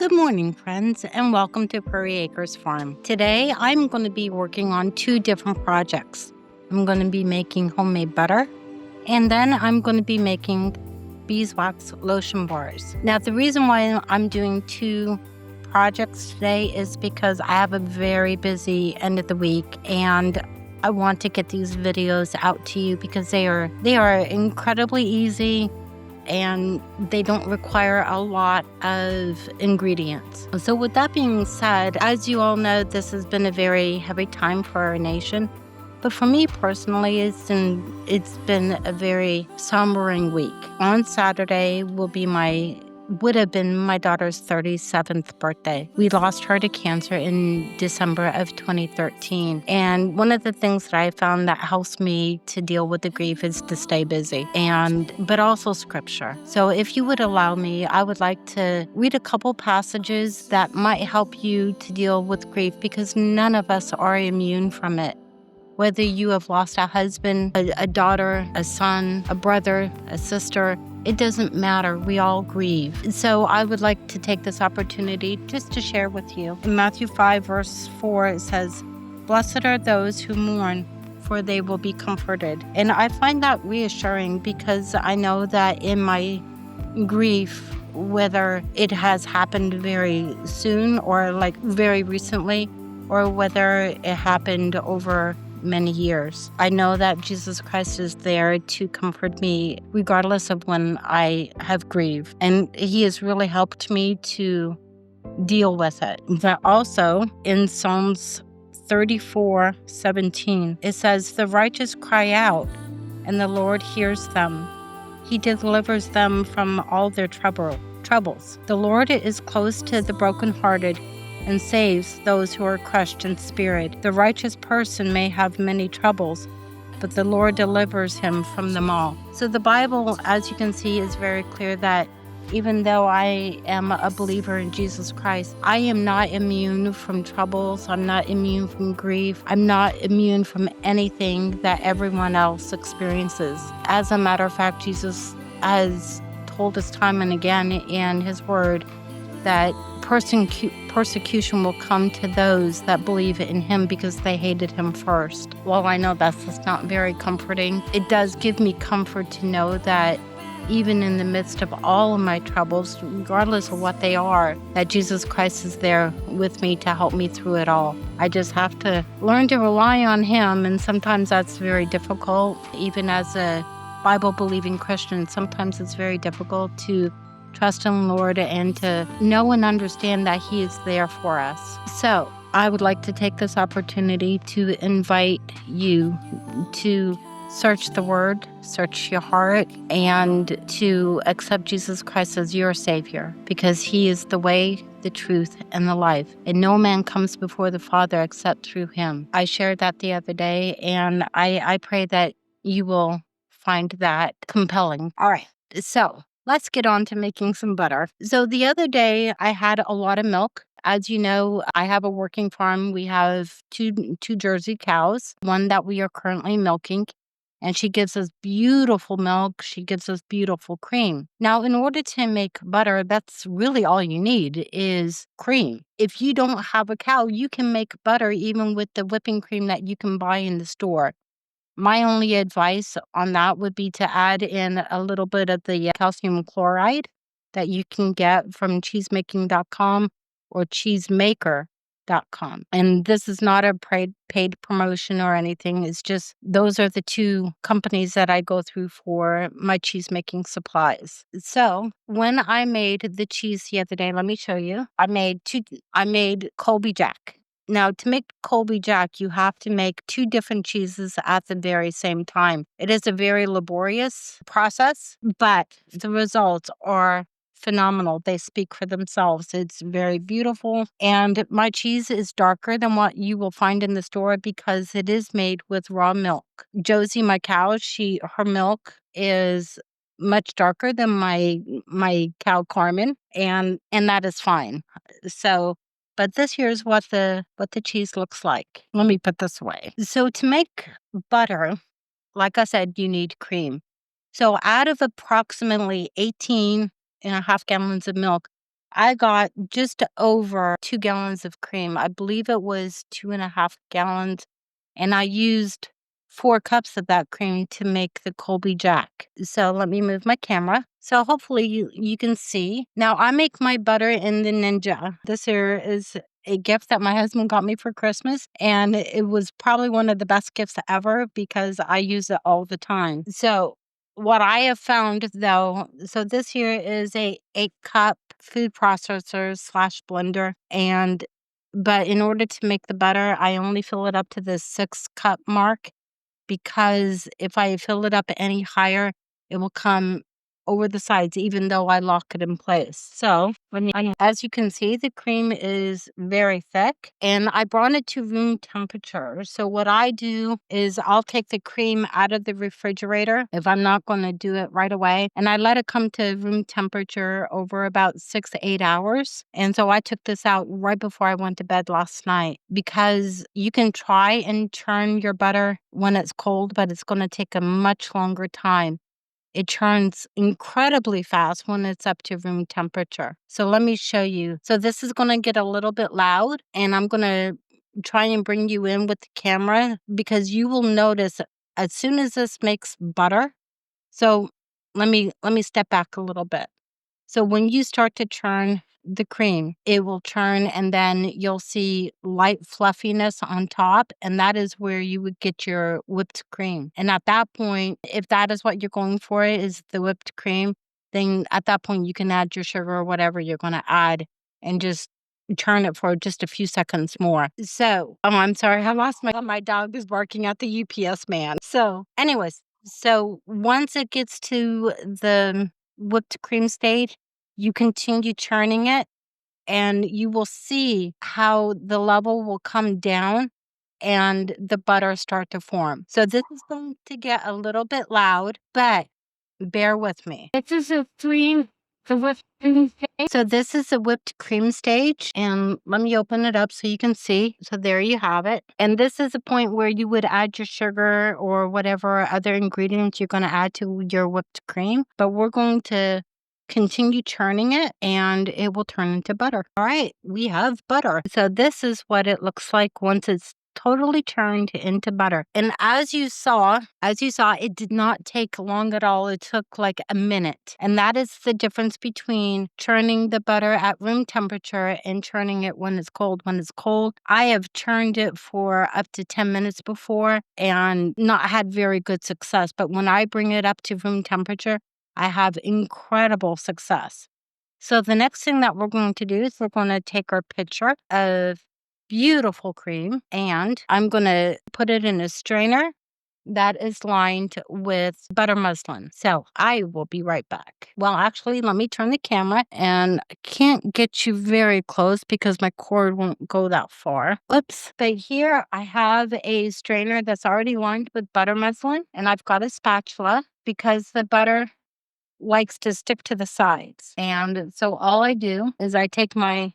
Good morning, friends, and welcome to Prairie Acres Farm. Today, I'm going to be working on two different projects. I'm going to be making homemade butter, and then I'm going to be making beeswax lotion bars. Now, the reason why I'm doing two projects today is because I have a very busy end of the week, and I want to get these videos out to you because they are incredibly easy and they don't require a lot of ingredients. So with that being said, as you all know, this has been a very heavy time for our nation. But for me personally, it's been a very sombering week. On Saturday would have been my daughter's 37th birthday. We lost her to cancer in December of 2013. And one of the things that I found that helps me to deal with the grief is to stay busy, but also scripture. So if you would allow me, I would like to read a couple passages that might help you to deal with grief, because none of us are immune from it. Whether you have lost a husband, a daughter, a son, a brother, a sister, it doesn't matter. We all grieve. So I would like to take this opportunity just to share with you. In Matthew 5, verse 4, it says, "Blessed are those who mourn, for they will be comforted." And I find that reassuring because I know that in my grief, whether it has happened very soon or like very recently, or whether it happened over many years, I know that Jesus Christ is there to comfort me regardless of when I have grieved. And he has really helped me to deal with it. But also in Psalms 34:17, it says, "The righteous cry out, and the Lord hears them. He delivers them from all their troubles. The Lord is close to the brokenhearted and saves those who are crushed in spirit. The righteous person may have many troubles, but the Lord delivers him from them all." So the Bible, as you can see, is very clear that even though I am a believer in Jesus Christ, I am not immune from troubles. I'm not immune from grief. I'm not immune from anything that everyone else experiences. As a matter of fact, Jesus has told us time and again in his word that persecution will come to those that believe in him because they hated him first. While I know that's just not very comforting, it does give me comfort to know that even in the midst of all of my troubles, regardless of what they are, that Jesus Christ is there with me to help me through it all. I just have to learn to rely on him, and sometimes that's very difficult. Even as a Bible-believing Christian, sometimes it's very difficult to trust in the Lord and to know and understand that he is there for us. So I would like to take this opportunity to invite you to search the word, search your heart, and to accept Jesus Christ as your Savior, because he is the way, the truth, and the life. And no man comes before the Father except through him. I shared that the other day, and I pray that you will find that compelling. All right, so let's get on to making some butter. So the other day, I had a lot of milk. As you know, I have a working farm. We have two Jersey cows, one that we are currently milking, and she gives us beautiful milk. She gives us beautiful cream. Now, in order to make butter, that's really all you need is cream. If you don't have a cow, you can make butter even with the whipping cream that you can buy in the store. My only advice on that would be to add in a little bit of the calcium chloride that you can get from cheesemaking.com or cheesemaker.com. And this is not a paid promotion or anything. It's just those are the two companies that I go through for my cheese making supplies. So when I made the cheese the other day, let me show you. I made Colby Jack. Now, to make Colby Jack, you have to make two different cheeses at the very same time. It is a very laborious process, but the results are phenomenal. They speak for themselves. It's very beautiful. And my cheese is darker than what you will find in the store because it is made with raw milk. Josie, my cow, her milk is much darker than my cow Carmen, and that is fine. So but this here's what the cheese looks like. Let me put this away. So to make butter, like I said, you need cream. So out of approximately 18.5 gallons of milk, I got just over 2 gallons of cream. I believe it was 2.5 gallons, and I used 4 cups of that cream to make the Colby Jack. So let me move my camera. So hopefully you can see. Now I make my butter in the Ninja. This here is a gift that my husband got me for Christmas, and it was probably one of the best gifts ever because I use it all the time. So what I have found though, so this here is a 8-cup food processor slash blender, and but in order to make the butter, I only fill it up to the 6-cup mark, because if I fill it up any higher, it will come over the sides, even though I lock it in place. So, as you can see, the cream is very thick, and I brought it to room temperature. So, what I do is I'll take the cream out of the refrigerator if I'm not going to do it right away, and I let it come to room temperature over about 6 to 8 hours. And so, I took this out right before I went to bed last night, because you can try and churn your butter when it's cold, but it's going to take a much longer time. It churns incredibly fast when it's up to room temperature. So let me show you. So this is going to get a little bit loud, and I'm going to try and bring you in with the camera, because you will notice as soon as this makes butter. So let me step back a little bit. So when you start to churn the cream, it will churn, and then you'll see light fluffiness on top. And that is where you would get your whipped cream. And at that point, if that is what you're going for, is the whipped cream, then at that point you can add your sugar or whatever you're going to add, and just churn it for just a few seconds more. So, oh, I'm sorry, I lost my dog is barking at the UPS man. So, anyways, so once it gets to the whipped cream stage, you continue churning it, and you will see how the level will come down and the butter start to form. So this is going to get a little bit loud, but bear with me. This is the whipped cream stage. So this is the whipped cream stage, and let me open it up so you can see. So there you have it. And this is the point where you would add your sugar or whatever other ingredients you're going to add to your whipped cream. But we're going to continue churning it, and it will turn into butter. All right, we have butter. So this is what it looks like once it's totally turned into butter. And as you saw, it did not take long at all. It took like a minute. And that is the difference between churning the butter at room temperature and churning it when it's cold. When it's cold, I have churned it for up to 10 minutes before and not had very good success. But when I bring it up to room temperature, I have incredible success. So the next thing that we're going to do is we're going to take our pitcher of beautiful cream, and I'm going to put it in a strainer that is lined with butter muslin. So I will be right back. Well, actually, let me turn the camera, and I can't get you very close because my cord won't go that far. Oops. But here I have a strainer that's already lined with butter muslin, and I've got a spatula because the butter likes to stick to the sides. And so all I do is I take my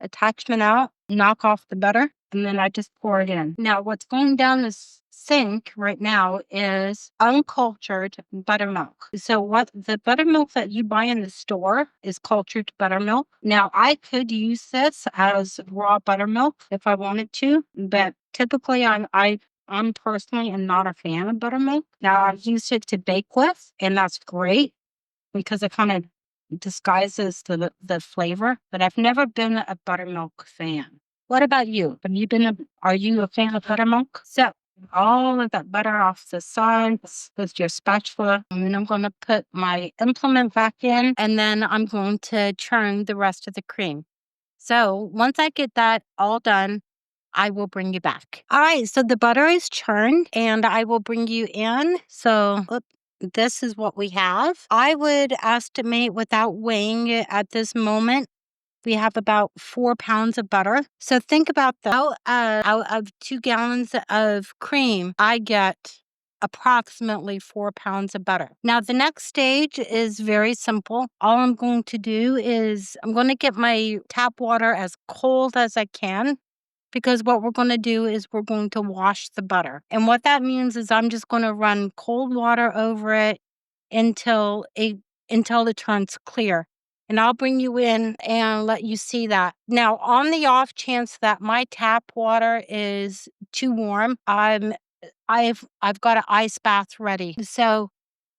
attachment out, knock off the butter, and then I just pour it in. Now, what's going down the sink right now is uncultured buttermilk. So what the buttermilk that you buy in the store is cultured buttermilk. Now, I could use this as raw buttermilk if I wanted to, but typically I'm personally am not a fan of buttermilk. Now, I've used it to bake with, and that's great because it kind of disguises the flavor, but I've never been a buttermilk fan. What about you? Are you a fan of buttermilk? So all of that butter off the sides with your spatula. And then I'm going to put my implement back in, and then I'm going to churn the rest of the cream. So once I get that all done, I will bring you back. All right, so the butter is churned, and I will bring you in. So this is what we have. I would estimate, without weighing it at this moment, we have about 4 pounds of butter. So think about that. Out of 2 gallons of cream, I get approximately 4 pounds of butter. Now, the next stage is very simple. All I'm going to do is I'm going to get my tap water as cold as I can, because what we're going to do is we're going to wash the butter. And what that means is I'm just going to run cold water over it until it turns clear. and I'll bring you in and let you see that. Now, on the off chance that my tap water is too warm, I've got an ice bath ready. So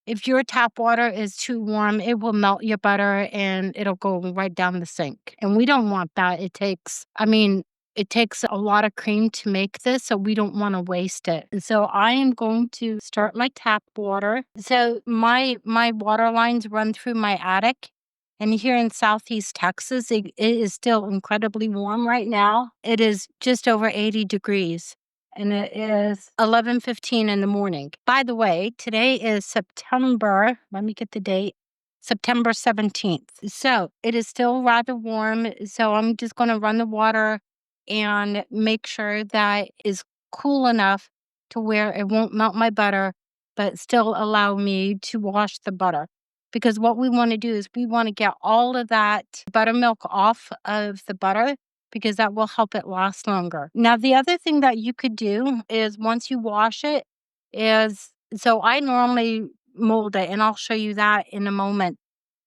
if your tap water is too warm, it will melt your butter and it'll go right down the sink. And we don't want that. It takes a lot of cream to make this, so we don't want to waste it. And so I am going to start my tap water. So my water lines run through my attic. And here in Southeast Texas, it is still incredibly warm right now. It is just over 80 degrees and it is 11:15 in the morning. By the way, today is September, let me get the date, September 17th. So it is still rather warm. So I'm just going to run the water and make sure that is cool enough to where it won't melt my butter, but still allow me to wash the butter. Because what we want to do is we want to get all of that buttermilk off of the butter because that will help it last longer. Now, the other thing that you could do is once you wash it is, so I normally mold it and I'll show you that in a moment.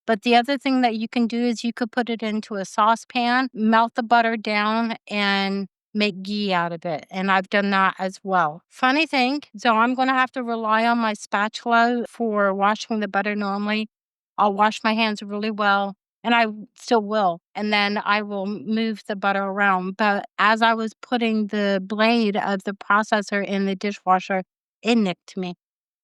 But the other thing that you can do is you could put it into a saucepan, melt the butter down, and make ghee out of it. And I've done that as well. Funny thing, so I'm going to have to rely on my spatula for washing the butter normally. I'll wash my hands really well, and I still will. And then I will move the butter around. But as I was putting the blade of the processor in the dishwasher, it nicked me.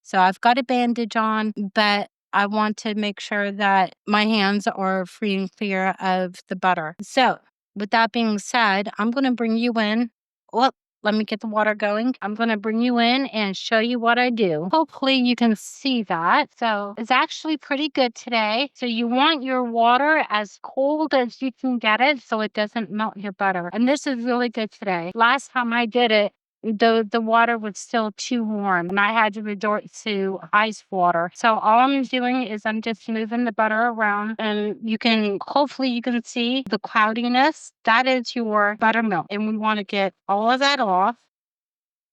So I've got a bandage on, but I want to make sure that my hands are free and clear of the butter. So, with that being said, I'm going to bring you in. Well, let me get the water going. I'm going to bring you in and show you what I do. Hopefully you can see that. So it's actually pretty good today. So you want your water as cold as you can get it so it doesn't melt your butter. And this is really good today. Last time I did it, the water was still too warm and I had to resort to ice water. So all I'm doing is I'm just moving the butter around and hopefully you can see the cloudiness. That is your buttermilk. And we want to get all of that off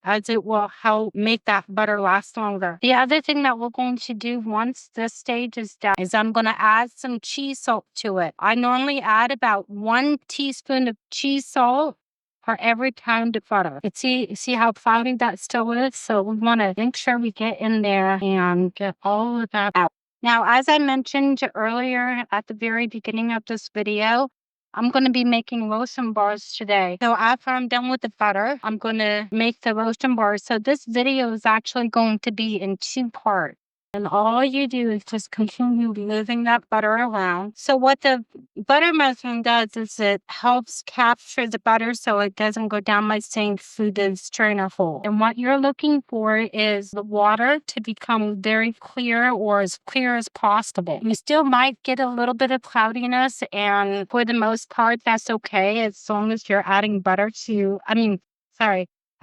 as it will help make that butter last longer. The other thing that we're going to do once this stage is done is I'm going to add some cheese salt to it. I normally add about 1 teaspoon of cheese salt for every pound of butter. See how cloudy that still is? So we want to make sure we get in there and get all of that out. Now, as I mentioned earlier at the very beginning of this video, I'm going to be making lotion bars today. So after I'm done with the butter, I'm going to make the lotion bars. So this video is actually going to be in 2 parts. And all you do is just continue moving that butter around. So what the butter meshing does is it helps capture the butter so it doesn't go down my sink through the strainer hole. And what you're looking for is the water to become very clear or as clear as possible. You still might get a little bit of cloudiness, and for the most part, that's okay as long as you're adding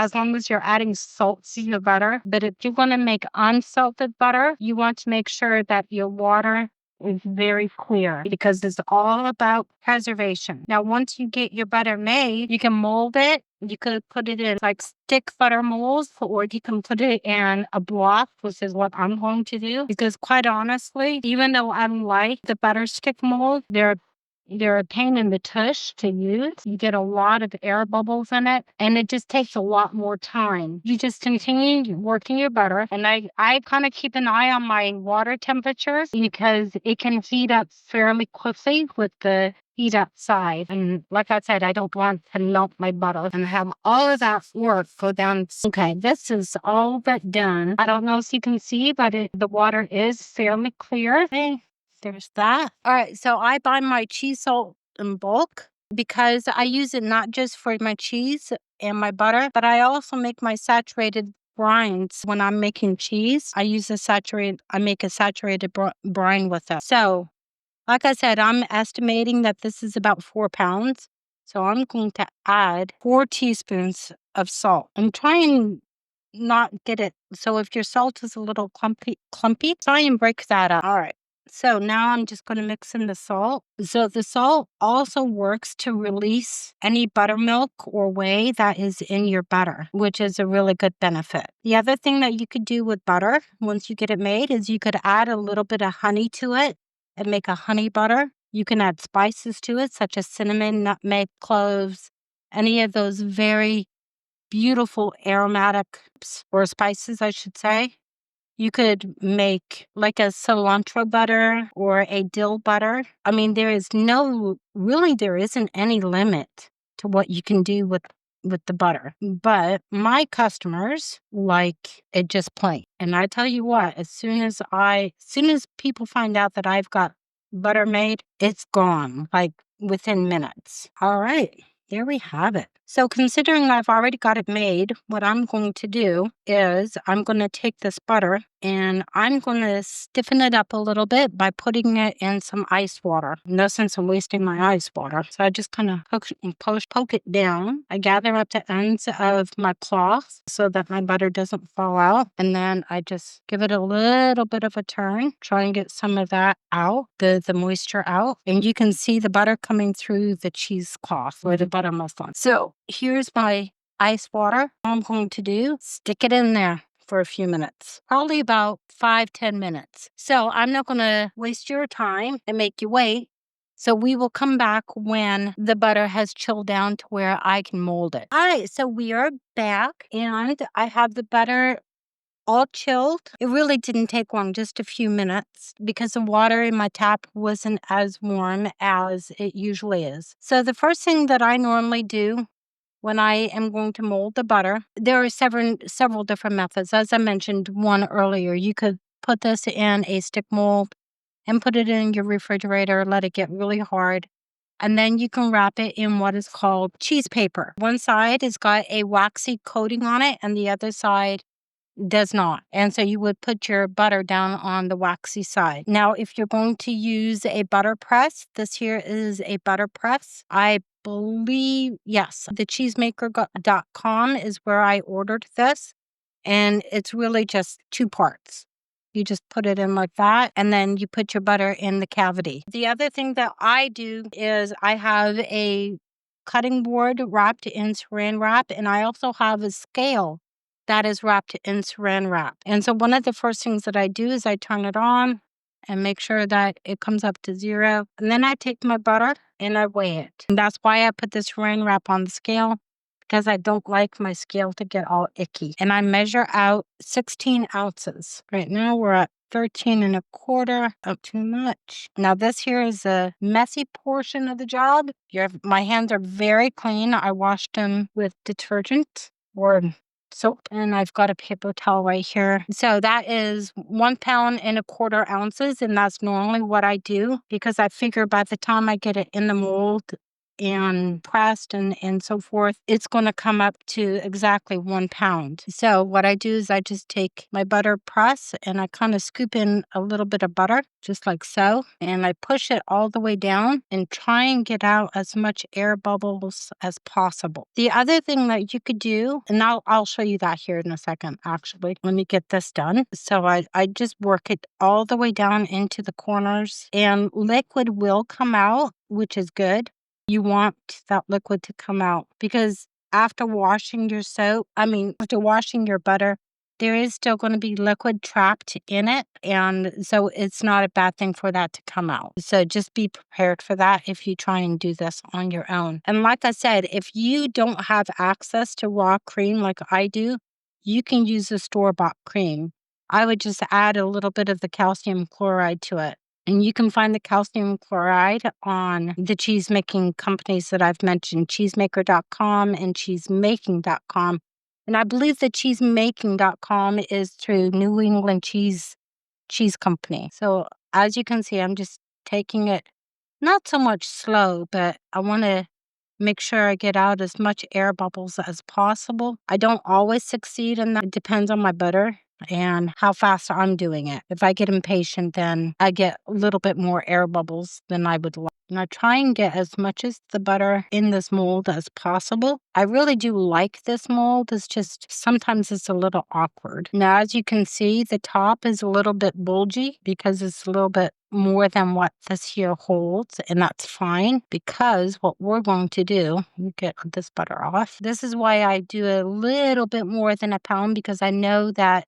as long as you're adding salt to your butter. But if you're going to make unsalted butter, you want to make sure that your water is very clear because it's all about preservation. Now, once you get your butter made, you can mold it. You could put it in like stick butter molds, or you can put it in a block, which is what I'm going to do. Because quite honestly, even though I like the butter stick mold, they're a pain in the tush to use. You get a lot of air bubbles in it, and it just takes a lot more time. You just continue working your butter, and I kind of keep an eye on my water temperature because it can heat up fairly quickly with the heat outside. And like I said, I don't want to melt my butter and have all of that work go down. Okay, this is all but done. I don't know if you can see, but the water is fairly clear. Okay. There's that. All right, so I buy my cheese salt in bulk because I use it not just for my cheese and my butter, but I also make my saturated brines when I'm making cheese. I make a saturated brine with it. So, like I said, I'm estimating that this is about 4 pounds. So I'm going to add 4 teaspoons of salt. I'm trying not get it. So if your salt is a little clumpy, try and break that up. All right. So now I'm just going to mix in the salt. So the salt also works to release any buttermilk or whey that is in your butter, which is a really good benefit. The other thing that you could do with butter once you get it made is you could add a little bit of honey to it and make a honey butter. You can add spices to it, such as cinnamon, nutmeg, cloves, any of those very beautiful aromatics or spices, I should say. You could make like a cilantro butter or a dill butter. I mean, there isn't any limit to what you can do with the butter. But my customers like it just plain. And I tell you what, as soon as people find out that I've got butter made, it's gone like within minutes. All right. There we have it. So considering I've already got it made, what I'm going to do is I'm going to take this butter and I'm going to stiffen it up a little bit by putting it in some ice water. No sense in wasting my ice water. So I just kind of poke it down. I gather up the ends of my cloth so that my butter doesn't fall out. And then I just give it a little bit of a turn, try and get some of that out, the moisture out. And you can see the butter coming through the cheesecloth or the buttermilk on. So here's my ice water. All I'm going to do, stick it in there for a few minutes, probably about 5-10 minutes. So I'm not going to waste your time and make you wait. So we will come back when the butter has chilled down to where I can mold it. All right, so we are back and I have the butter all chilled. It really didn't take long, just a few minutes, because the water in my tap wasn't as warm as it usually is. So the first thing that I normally do when I am going to mold the butter, there are several different methods. As I mentioned one earlier, you could put this in a stick mold and put it in your refrigerator, let it get really hard. And then you can wrap it in what is called cheese paper. One side has got a waxy coating on it and the other side does not. And so you would put your butter down on the waxy side. Now, if you're going to use a butter press, this here is a butter press. I believe, yes, the cheesemaker.com is where I ordered this. And it's really just 2 parts. You just put it in like that, and then you put your butter in the cavity. The other thing that I do is I have a cutting board wrapped in saran wrap, and I also have a scale that is wrapped in saran wrap. And so one of the first things that I do is I turn it on and make sure that it comes up to 0. And then I take my butter and I weigh it. And that's why I put the saran wrap on the scale, because I don't like my scale to get all icky. And I measure out 16 ounces. Right now we're at 13 1/4. Oh, too much. Now this here is a messy portion of the job. My hands are very clean. I washed them with detergent or soap, and I've got a paper towel right here. So that is 1 1/4 ounces, and that's normally what I do, because I figure by the time I get it in the mold and pressed and so forth, it's going to come up to exactly 1 pound. So what I do is I just take my butter press and I kind of scoop in a little bit of butter, just like so, and I push it all the way down and try and get out as much air bubbles as possible. The other thing that you could do, and I'll show you that here in a second, actually. Let me get this done. So I just work it all the way down into the corners, and liquid will come out, which is good. You want that liquid to come out, because after washing your after washing your butter, there is still going to be liquid trapped in it. And so it's not a bad thing for that to come out. So just be prepared for that if you try and do this on your own. And like I said, if you don't have access to raw cream like I do, you can use the store-bought cream. I would just add a little bit of the calcium chloride to it. And you can find the calcium chloride on the cheese making companies that I've mentioned, cheesemaker.com and cheesemaking.com. And I believe the cheesemaking.com is through New England Cheese Company. So as you can see, I'm just taking it not so much slow, but I want to make sure I get out as much air bubbles as possible. I don't always succeed in that. It depends on my butter and how fast I'm doing it. If I get impatient, then I get a little bit more air bubbles than I would like. And I try and get as much as the butter in this mold as possible. I really do like this mold. It's just sometimes it's a little awkward. Now, as you can see, the top is a little bit bulgy because it's a little bit more than what this here holds, and that's fine, because what we're going to do, let me get this butter off. This is why I do a little bit more than a pound, because I know that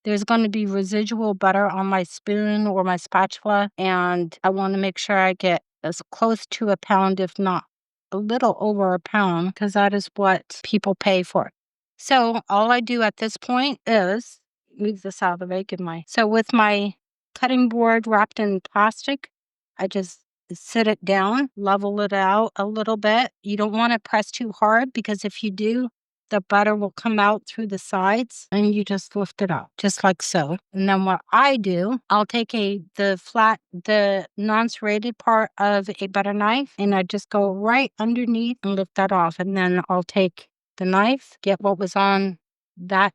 there's going to be residual butter on my spoon or my spatula, and I want to make sure I get as close to a pound, if not a little over a pound, because that is what people pay for. So all I do at this point is move this out of the way. So with my cutting board wrapped in plastic, I just sit it down, level it out a little bit. You don't want to press too hard, because if you do, the butter will come out through the sides, and you just lift it up just like so. And then what I do, I'll take the non-serrated part of a butter knife, and I just go right underneath and lift that off. And then I'll take the knife, get what was on that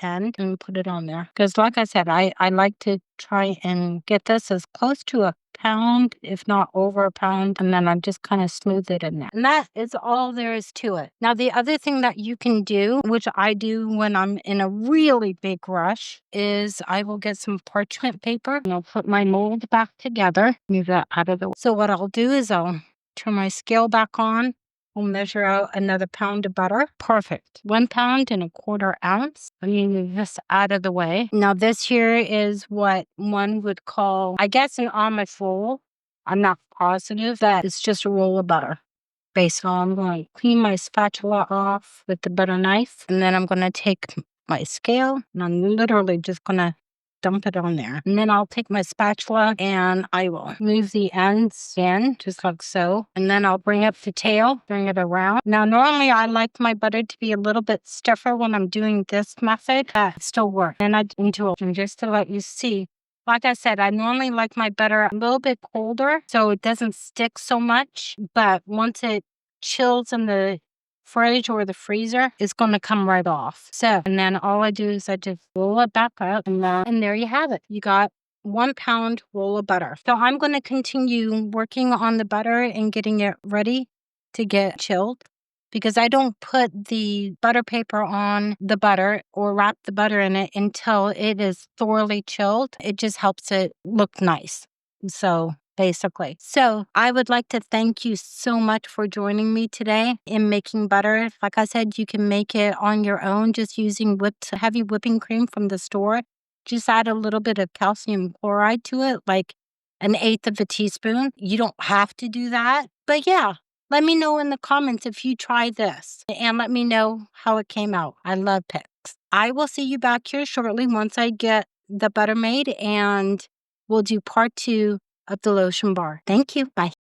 end, and put it on there. Because like I said, I like to try and get this as close to a pound, if not over a pound, and then I just kind of smooth it in there. And that is all there is to it. Now, the other thing that you can do, which I do when I'm in a really big rush, is I will get some parchment paper and I'll put my mold back together. Move that out of the way. So what I'll do is I'll turn my scale back on. We'll measure out another pound of butter. Perfect. 1 pound and 1/4 ounce. Let me move this out of the way. Now this here is what one would call, I guess, an Amish roll. I'm not positive. That it's just a roll of butter. Basically, I'm going to clean my spatula off with the butter knife. And then I'm going to take my scale and I'm literally just going to dump it on there. And then I'll take my spatula and I will move the ends in, just like so. And then I'll bring up the tail, bring it around. Now, normally I like my butter to be a little bit stiffer when I'm doing this method. That still works. And I into it, and just to let you see. Like I said, I normally like my butter a little bit colder so it doesn't stick so much. But once it chills in the fridge or the freezer, it's going to come right off. So, and then all I do is I just roll it back up, and there you have it. You got 1 pound roll of butter. So I'm going to continue working on the butter and getting it ready to get chilled, because I don't put the butter paper on the butter or wrap the butter in it until it is thoroughly chilled. It just helps it look nice. So basically. So I would like to thank you so much for joining me today in making butter. Like I said, you can make it on your own just using heavy whipping cream from the store. Just add a little bit of calcium chloride to it, like 1/8 of a teaspoon. You don't have to do that. But yeah, let me know in the comments if you try this, and let me know how it came out. I love pics. I will see you back here shortly once I get the butter made, and we'll do part 2 of the lotion bar. Thank you. Bye.